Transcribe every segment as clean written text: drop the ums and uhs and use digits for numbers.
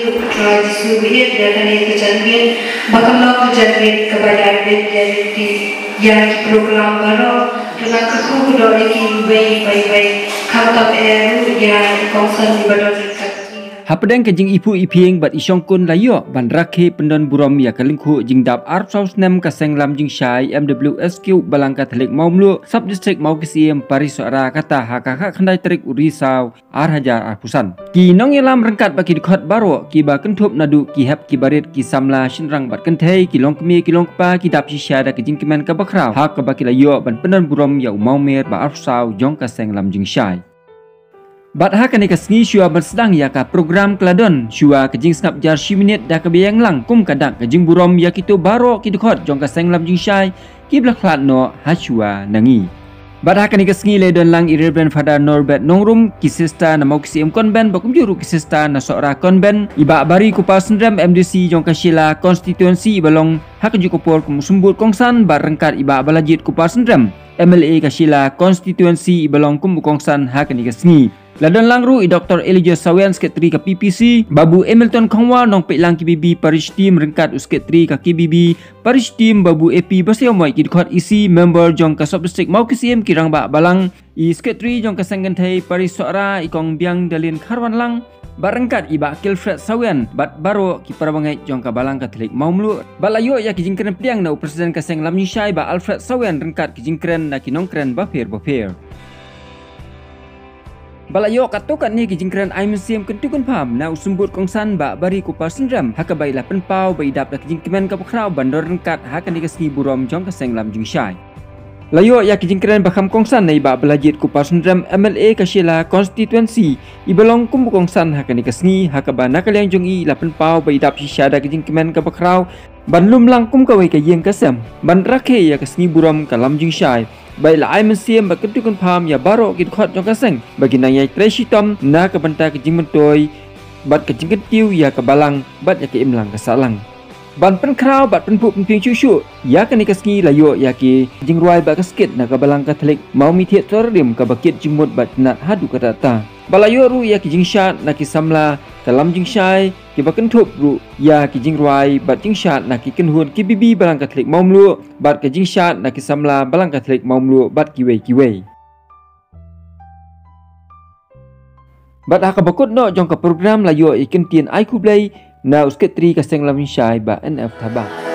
Subhir dan kejadian bakal kejadian kebayaan di yang program baru dengan keku dari baik kata yang konsen di badan Hapadang kajing ipu ipieng bat isyongkun layo ban rakhe pendon burom ya kalingku jingdap arsaus nem kaseng lam jing syai MWSQ balang Katolik maumlu sub district mau kisiem parisara kata hakaka khandai terik urisau ar hajar ar pusan ki nong yelam rengkat baki dikhot baro ki ba kentup nadu ki hap ki barit ki samla shinrang bat kenthei ki long kemi ki long pa ki dap shisha da kajing kemen ka bakrau hak ka baki layo ban pendon burom ya umaumer ba arsau jong kaseng lam jing syai Bat hakan ikas ngi shua bersedang ya ka program keladon shua kejing skap jar 10 minit dah kebiang lang kum kadak kejing burom ya kitu baro ki dukot jong ka seng lam jing syai ki blak klat no ha shua nangi Bat hakan ikas ngi le don lang Reverend Father Norbert Nongrum ki sista na mau kisim konben bakum juru ki sista na sora konben iba bari kupa sendram MDC jong ka shila konstituensi ibalong hak ju kupor kum sumbut kongsan bar rengkat iba balajit kupa sendram MLA ka shila konstituensi ibalong kum kongsan hakan ikas ngi Ladon langru i Dr. Elijah Sawen Sekretari ke PPC, Babu Hamilton Kongwal nong pek lang KBB Parish Team rengkat Sekretari ke KBB Parish Team Babu AP Basio Moi ki dikot isi member jong ka sub district mau kisiem kirang ba balang i Sekretari jong ka senggenthai Parish Suara ikong biang dalin Kharwan lang barengkat iba Kilfred Sawen bat baro ki parabangai jong ka balang Katolik maumlu balayo ya ki jingkren piang na presiden ka seng lam nyusai ba Alfred Sawen rengkat ki jingkren na ki nongkren ba fair Balayo katukan ni kijingkran ai museum kentukun pam na usumbut kongsan ba bari ku pasendram hakabai la penpau bai dap la kijingkemen ka bakrau bandor rengkat hakan dikasni burom jong ka senglam jing syai Layo ya kijingkran bakam kongsan nei ba belajit ku pasendram MLA ka shila konstituensi ibalong kum kongsan hakan dikasni hakaba nakaliang jong i la penpau bai dap syada kijingkemen ka bakrau banlum lang kum kawai ka yeng kasam ban rakhe ya kasni burom ka lam jing syai Baiklah, ai museum berketukun paham ya baro kit khot jong kaseng bagi nang yai tresitom na ke benta ke jing mentoi bat ke jing ketiu ya ke balang bat ya ke imlang ke salang ban pen krau bat pen pu pen ping chu ya ke nikasngi layo ya ke jing ruai ba ke skit na ke balang Katolik mau mi thiet terrim ke bakit jingmut bat nat hadu ke data balayo ru ya ke jing syat na ki samla kalam jing syai ki baken thup ru ya ki jing ruai bat jing syat na ki kenhun ki bibi balang Katolik maumlu bat ke jing syat na ki samla balang Katolik maumlu bat kiwei bat ha ka bakut no jong ka program layo iken tien ai ku blai na usketri ka seng lam syai ba NF Tabak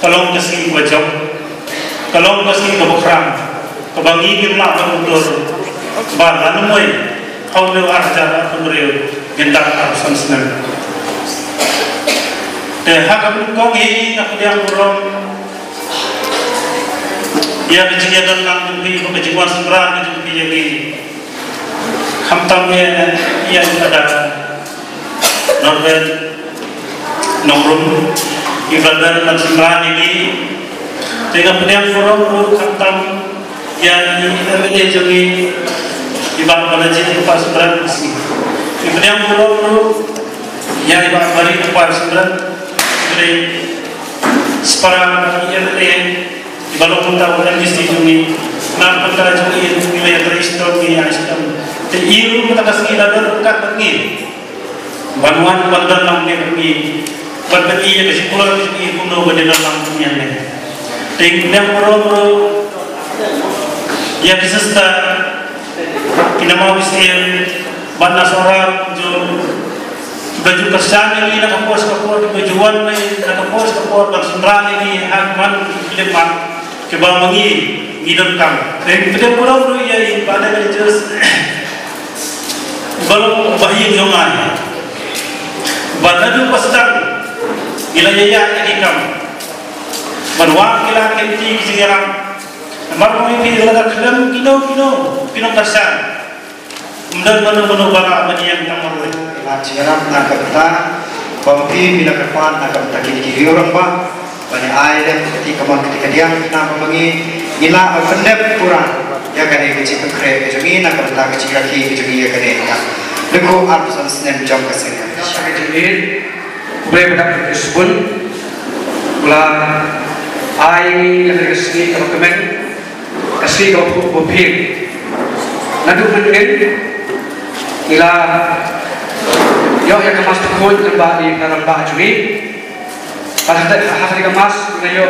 Kalong kasih wajib, kalong kasih kebukram, kebangi kimlah berutur, bahan moy, kau lewat jalan pemeriu, gendak arusan senang. Deh hakam kau ini nak dia burung, ia kejadian lang jumpi, kejadian sembrang jumpi jadi, hamtamnya ia ada Norbert Nongrum. Ibadah dan sembahan ini dengan peniang forum khatam yang ini jadi ibadah balajit kupas sembahan isi peniang forum yang ibadah bari kupas sembahan dari separang yang ibadah punta dan distribusi nam punta jadi wilayah teristor di Islam iru kita kasih dadar kat pergi banuan bandar nam pergi Pergi ya kasi pulau kasi kuno bade dalam dunia ni. Ting yang pro ya kisah kita mau bisir banda sorak jo baju kerjaan ini nak kapos bajuan ni nak kapos bersendrani ni hakman lemak kebamangi ngidon kam. Ting kita pulau ya pada jelas belum bayi jongan. Banda tu pasang Ilayah ikam, berwak kita kenti sekarang, maru ini adalah kelam kino tersan, menu bala bani yang tamar. Sekarang nak kita, bampi bila kepan nak kita kiri orang bah, bani air dan ketika dia kita membangi ila pendep kurang, ya kane kecil kekre kejongi nak berta kecil kaki kejongi ya kane nak leko arbusan senem jam kasih kejongi boleh berdapat kesebut ulah ai yang kesini kalau kemen kasih kau bopil nadu mengen ila yo ya kemas tukun kembali dalam baju pada hari kemas yo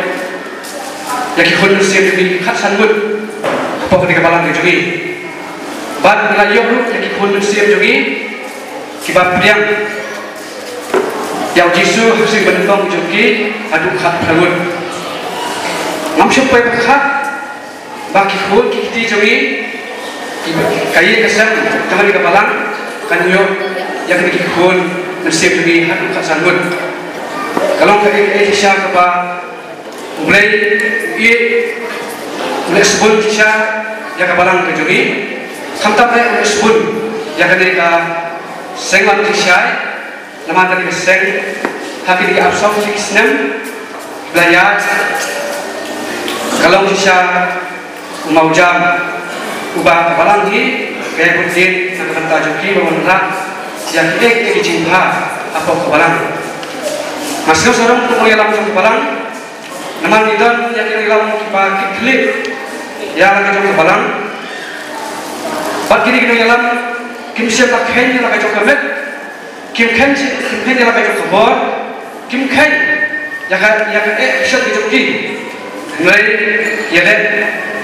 ya kikun siap di khasan mud apa ketika balang juga bad ila yo ya kikun siap juga kibab priang yang jisu hasil bentong juga adu khat kalun ngam supaya berkhat baki kikun kiti juga kaya kesan jangan di balang kan yo yang kikun siap juga adu khasan mud kalau kaya isya kepa mulai sebelum kita yang kebalang kejogi, sampai sebelum yang ketika sengat kita, nama tadi seng, haki di absorb fixnem, belajar. Kalau kita mau jam, ubah kebalang ni, kayak begini, yang kita jogi bawa yang kita cinta apa kebalang. Masih seorang untuk mengelam kebalang. Nama nidan yang kita pakai klip yang lagi jauh kebalang. Bagi kita yang kim siapa kain yang lagi jauh kemet, kim kain yang lagi jauh kebor, kim kain yang bisa dijoki. Mulai ya deh,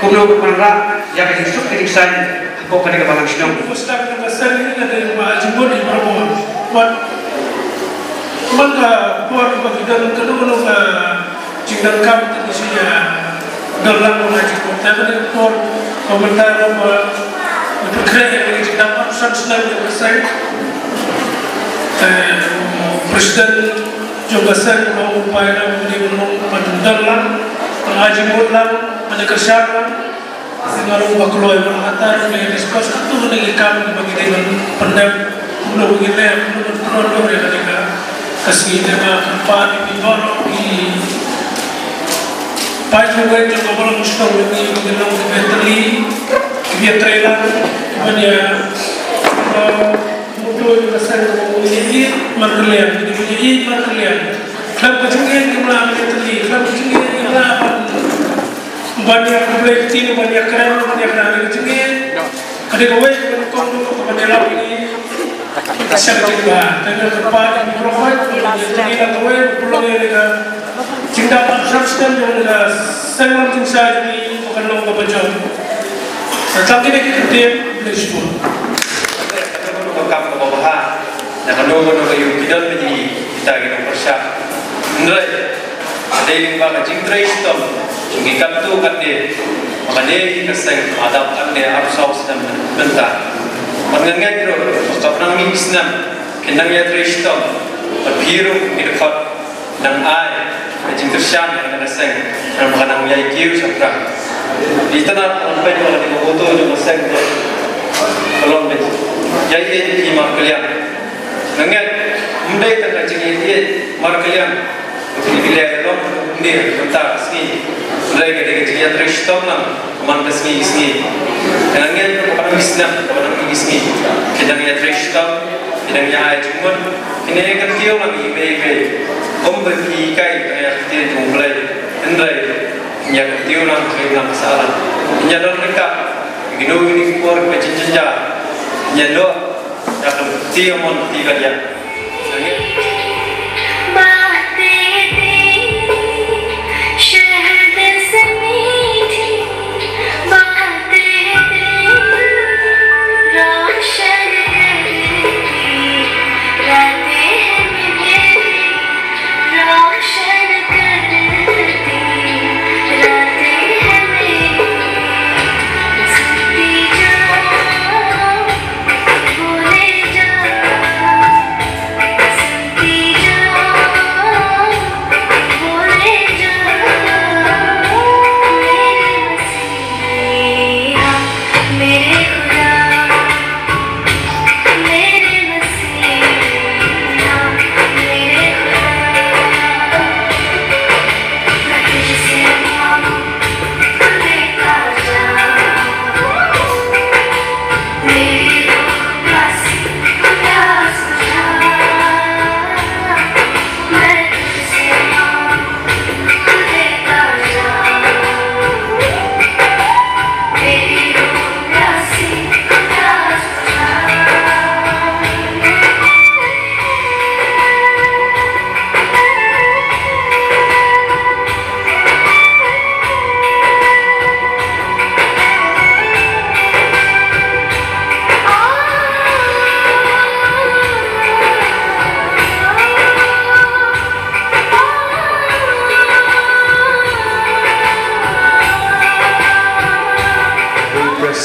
kuno mana yang kita suka di sana, apa kali kebalang sinong. Ustaz kita sering ada majmur di Prabowo. Buat mana buat bagi dalam kedua jika kami terusnya dalam mengaji kita menekor komentar apa berkreasi dari jika urusan senang yang besar Presiden juga sering mengupaya menjadi dalam mengaji mulam menyekerjakan sehingga rumah keluar berhatar dengan diskusi itu menjadi kami bagi dengan pendem belum begitu belum ketika kasih tema tempat di bawah di Paju gue juga belum mustahil ini mengenal mentally, dia trailer, kemudian muncul juga saya menguji markelian, jadi menguji markelian. Klub kecungin kemana mentally, klub kecungin kemana banyak kompleksi, banyak keren kecungin. Ada gue menukung kepada ini. Saya juga dengan tempat mikrofon, jadi atau gue perlu dengan cinta substan yang ada sangat cinta ini bukan long kebaca. Tetapi kita tim bersyukur. Kalau kamu bawa nah kalau kayu kita menjadi kita kita persiap. Mulai ada yang baca cinta Islam, jika tu kan dia, makanya kita seng adab kan dia absorb dan bentar. Mengenai itu, kalau orang Islam, kenangnya Islam, berbiru di dekat dan air. Jika Syam yang ada seng, dan bukan yang kiu sabra. Di tanah sampai juga di foto juga seng belum bet. Jadi di markelian. Dengan mendai tak jadi dia markelian. Bila belum dia bentar sini. Mendai ketika jadi Islam lah, mana sini. Dengan orang Islam, orang Islam, kedangnya Islam, kedangnya ayat Jumat. Ini kan dia lagi baik. Memberi kai yang dia jumpai, endrai yang dia orang kena masalah. Nyadar mereka, gino ini keluar macam jenja, nyadar yang dia mau tiga dia.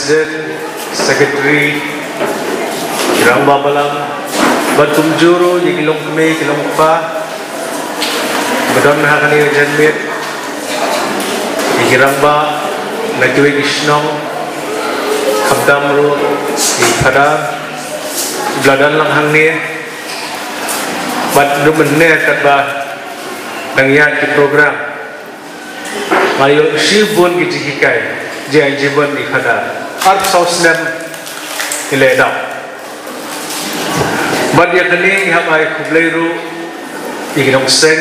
President, Secretary, Kirang Babalang, Batum Juru, Yigilong Kami, Kilong Pa, Badon Mahakani Janmit, Yigirang Ba, Najui Gishnong, Habdamru, Yipada, Bladan Lang Hangni, Bad Dumennya Katba, Nangyat di program, Mayo Shibun Gijihikai, Jai Jibun Yipada, Art Sausnem, Iledam. Badia kini hamai kubleiru ikinong seng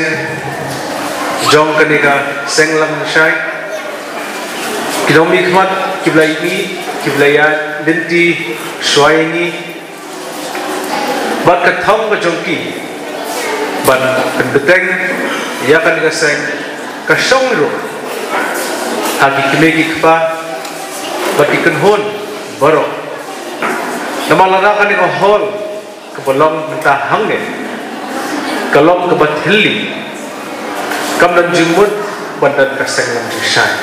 jong kanika seng lam syai kinong mikmat kiblai ini kiblayan dinti syai ini bat katham ka jongki ban pendeteng ya kanika seng kasong ru hagi kimegi kpa bat ikenhon baro namalara kanika hol kebolong mentah hangnya kalong kebat heli kam dan jumut badan kaseng lam jisai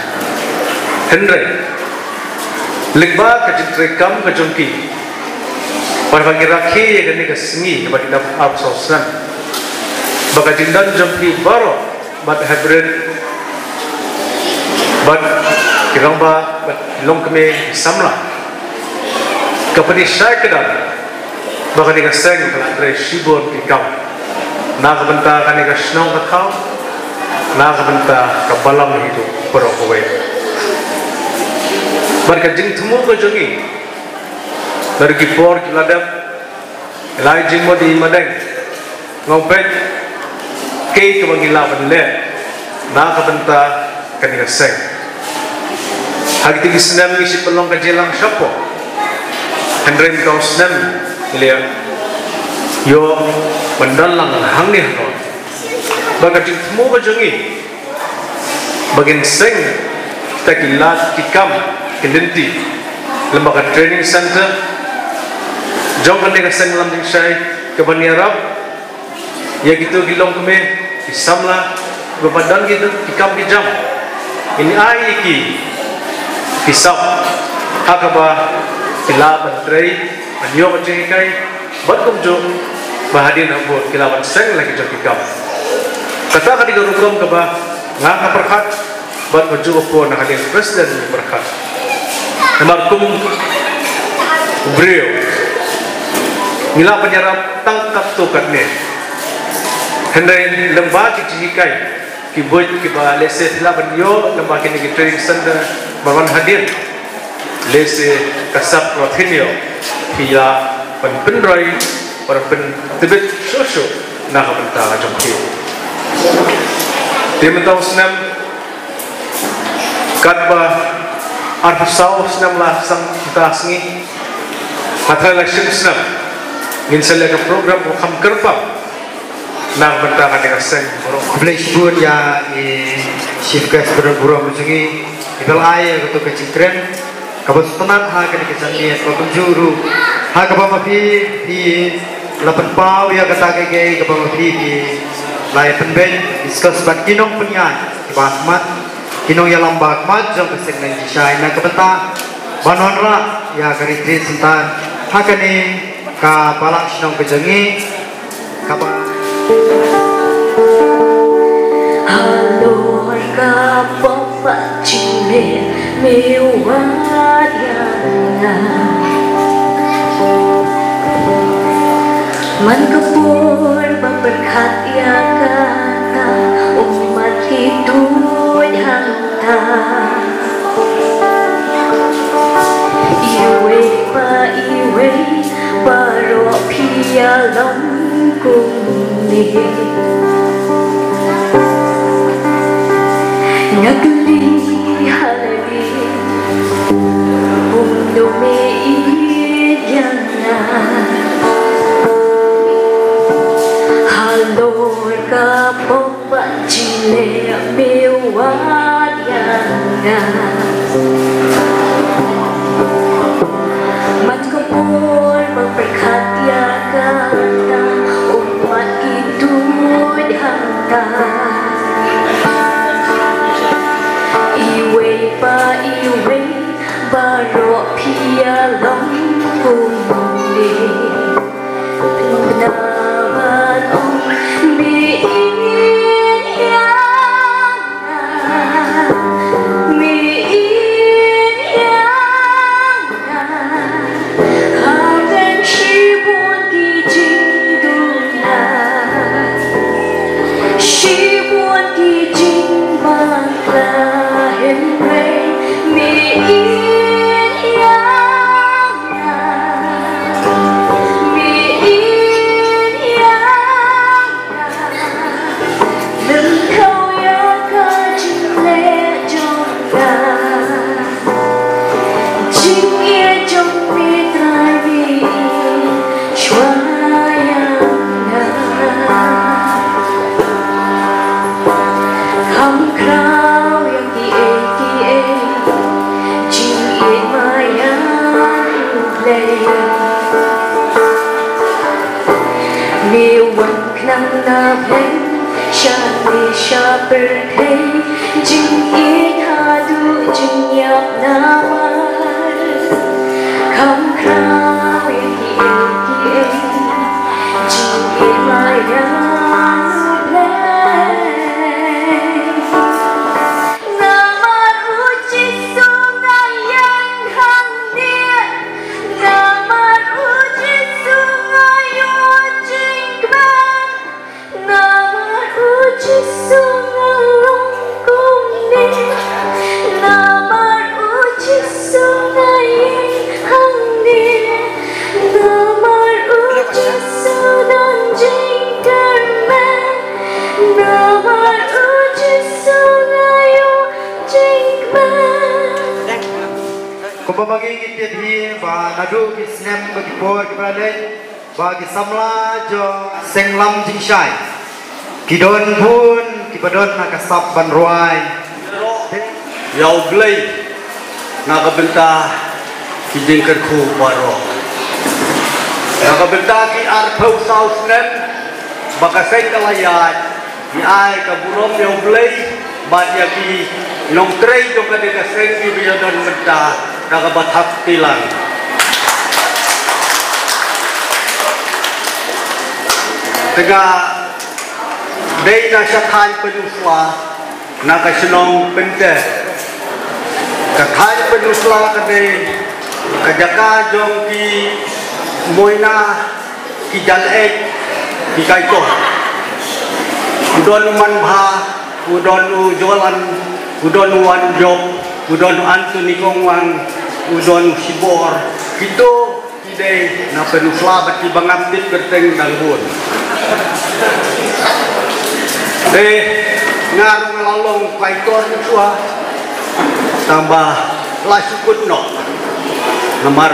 Henry ligba kajintre kam kajongki parvangi rakhi ya gani kasengi kebat dap absosan baka jindan jomki baro bat hybrid bat kiramba bat long keme samla kapani syai kedan baka ni kaseng kalatre shibon kikam na kabanta kani kasnong kathaw na kabanta kabalam hidu porokowe barka jing thumu ko jongi dari kipor kiladap lai jing modi madeng ngopet ke kemangila banle na kabanta kani kaseng hagiti gisnam isi pelong kajelang syapo hendrem kausnam lihat yo pendalang hangnih no baga jingmu bajongi bagin seng kita kilat kikam kilenti lembaga training center jong kan dengan seng lam dingsai ke Bani Arab ya gitu gilong keme isamla bebadan gitu kikam kijam ini ai ki kisap hakaba kilaban trai Anyo macam kai, batum jo bahadir nambut kilawan seng lagi jo kikam. Kata kadi garukum kaba ngaka perkat, bat baju opo nak hadir presiden perkat. Namarkum brio, mila penyerap tangkap tu katne. Hendai lembah cikai, kibut kiba lese kilawan yo lembah kini training center bawan hadir. Lese kasap rothinyo pia penroi para tibet sosok nak bentang jomki dia mentau senam katba arfasau senam lah sang tasngi matra election senam ingin seleka program kam kerpa nak bentang dengan seng Blaze pun ya chief guest berburam menjungi ibal air untuk kecikren kabut tenan ha kini kesandian batum juru ha kabama pi lapan pau ya kata keke kabama pi lai penben discuss bat kinong penyan kibahmat kinong ya lambak mat jom keseng nang jisai na kabenta banon ra ya kari tri sentan ha kini ka palang sinong kejengi kaba halo ka papa cile mewah man kapur berkat ya kata umat hidup hanta iwe paro pia langkung ni ngakli halagi mundo me halor ka popa chile mewah mat kapur berkat ya kata umat hidup hanta iwe baro pi Niwan knang na pen Shani shaper thay Jing in hadu jing yap namar Kam krang in die Jing in mayan Bagi kita di nadu ki snap bagi por ki prale bagi samla jo senglam jingshai kidon pun ki badon na kasap ban ruai yau blai na ka benta ki jingker khu baro na ka benta ki ar phau sau snap baka sai kalayat ki ai ka burom yau blai ba ya ki nong trei jo ka de ka seng ki biadon benta nakabathap tilang. Tega day na syakhan penusla nakasinong pente. Kakhan penusla kade kajaka jong ki moina ki jalek ki kaito. Udon man bha, udon jualan, udon wan job, udon Anthony Kongwang, udon sibor itu ide na penusla bati bangapit kerteng dangbun ngarung lalong kaitor suah tambah lasukut no nomor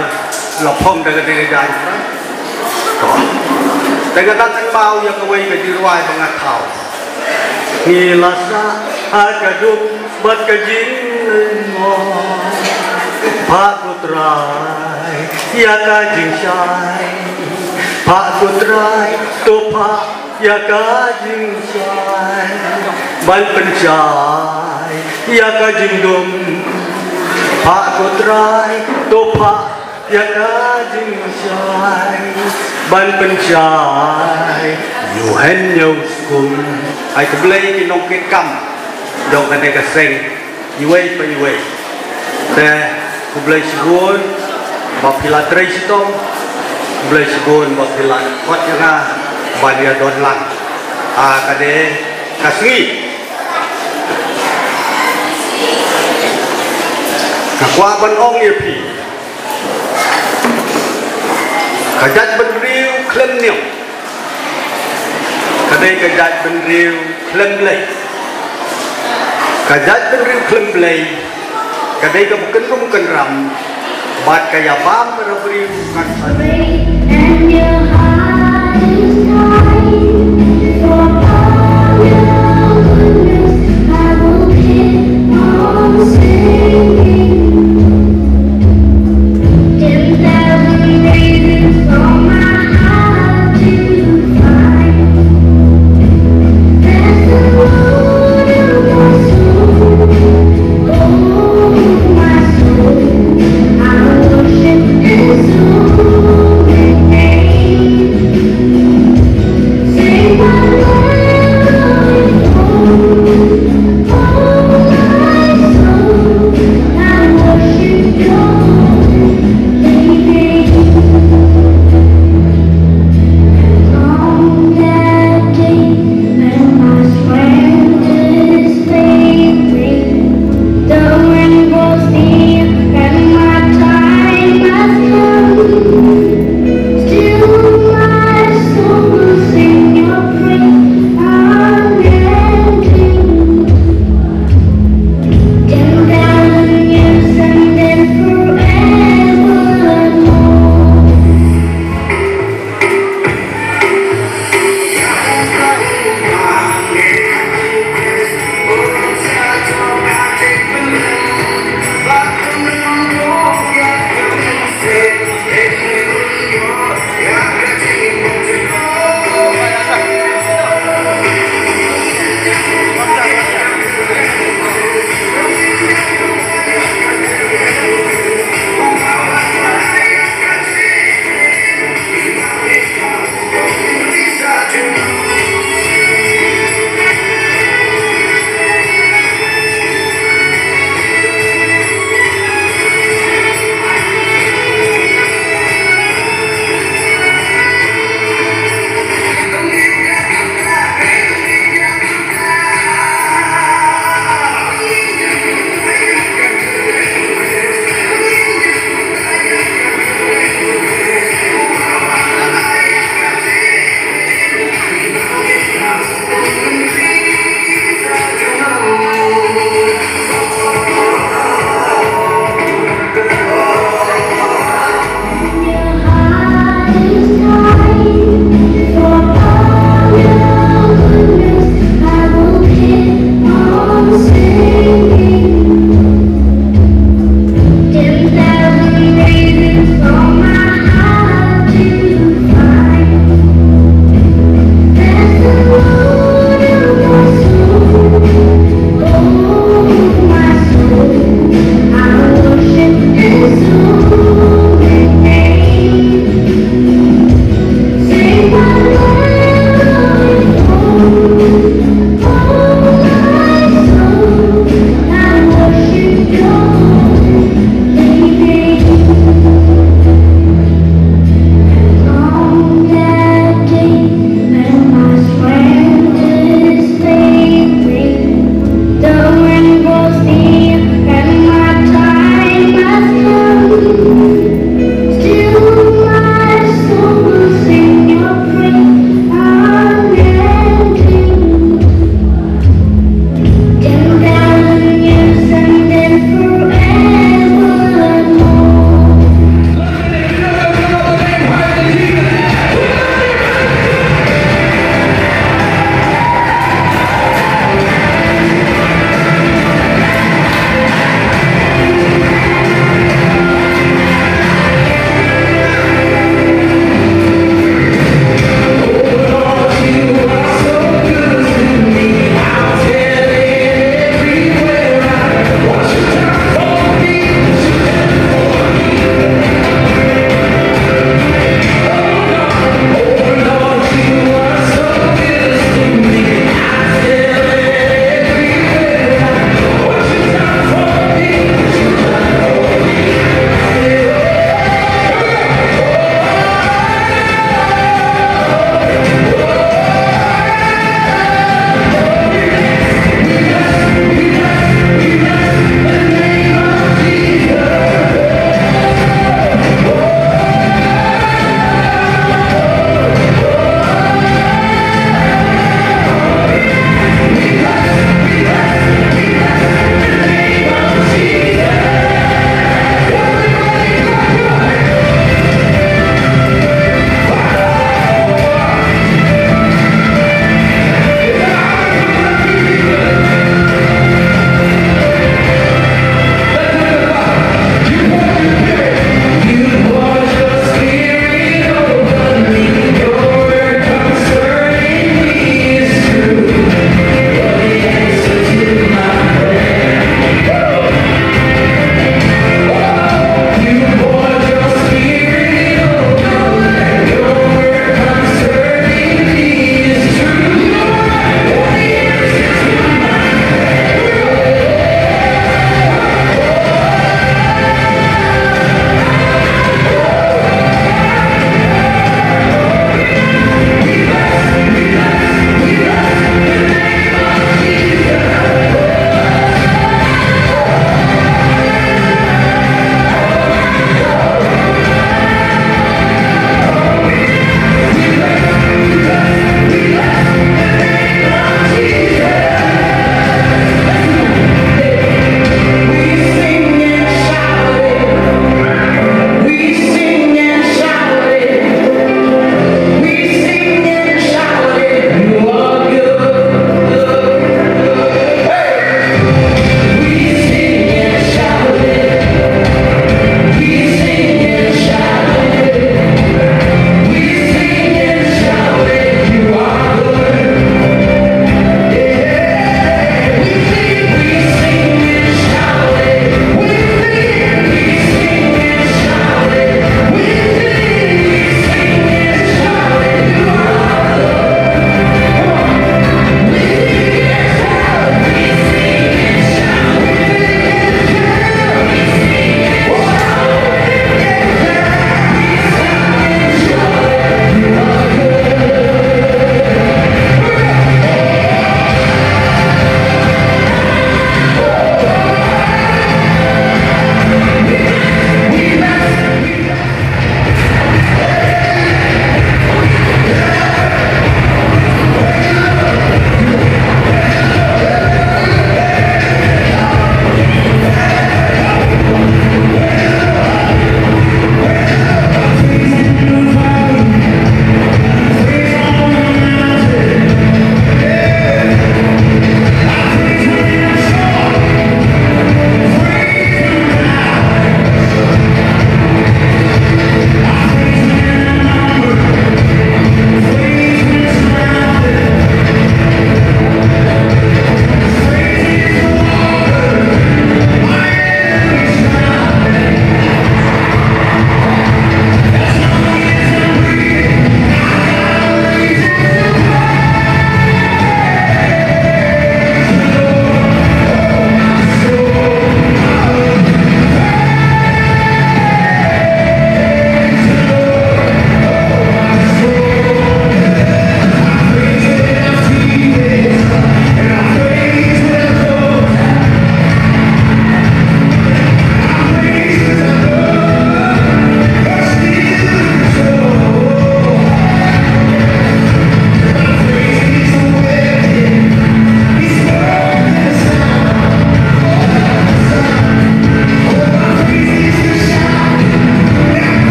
lopong daga dan tagatan mau ya kawai ke dirwai bangatau nilasa akaduk bat kajin mo Pak Putrai, ya kajing syai. Pak Putrai, topa, ya kajing syai. Ban pencai, ya kajing dum. Pak Putrai, topa, ya kajing syai. Ban pencai, yuhen nyuskum. Ai keblai kinong kekam, dong kane kaseng, yuwei pa yuwei. Kublai sigun, bapila tray sitong, kublai sigun, bapila kuat yang bania don lang, kade kasih, kakuaban ong yepi, kajat benriu klem niu, kade kajat benriu klem blay, kajat benriu klem blay. Kadai ka bukan ram bat kaya bam berberi kan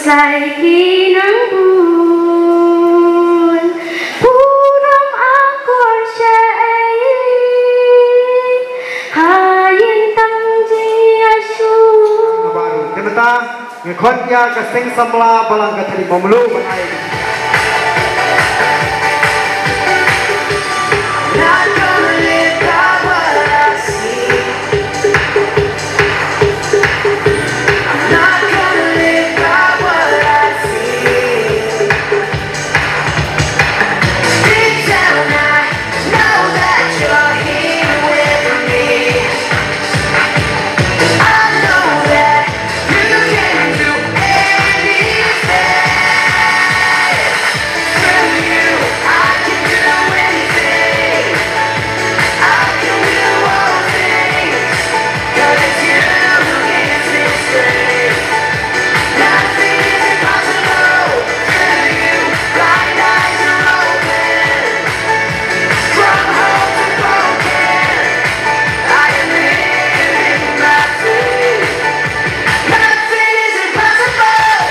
Selesai kinang bun Puram akor syai Hayin tang jiasu Baru Timata Ngekotnya kesing samla balang katali momlu Banai Not gonna live by what I see Not gonna live by what I see Deep down I know that you're here with me I know that you can do anything Through you I can do anything I can do all things 'Cause it's you who gets me straight Nothing is impossible through you. Blind eyes are open, from home to broken. I am living my truth. Nothing is impossible.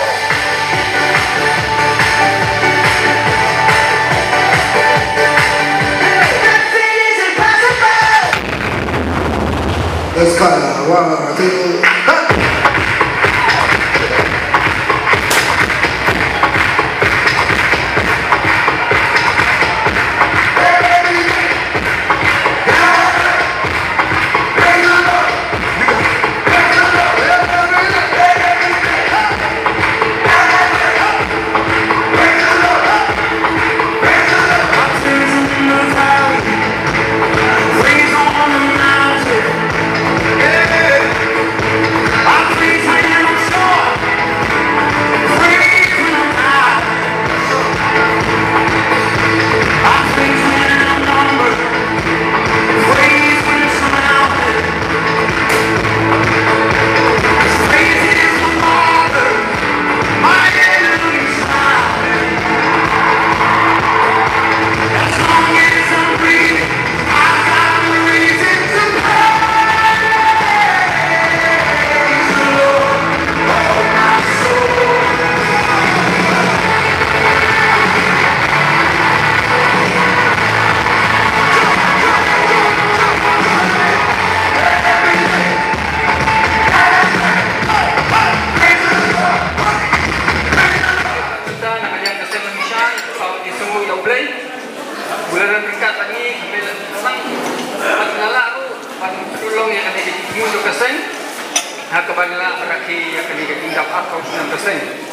Nothing is impossible. Let's go. 1, 2, Bularan tingkat lagi, senang dapat ngalak tu, dapat tolong yang akan dimundur keseng, hak kebanyakan rakyat yang akan ditinggal atau 9%.